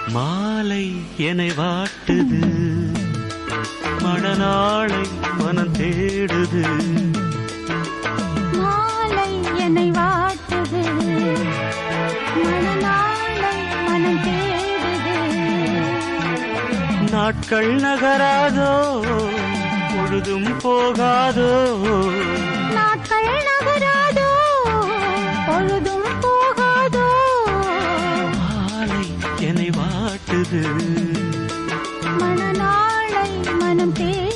மாலை என்னை வாட்டுது, மணநாளை மனம் தேடுது. மாலை என்னை வாட்டுது, மணநாளை மனம் தேடுது. நாட்கள் நகராதோ, பொழுதும் போகாதோ. நாட்கள் நகராதோ, பொழுதும் போகாதோ. மாலை என்னை வாட்டுது, மணநாளை மனம் தேடுது.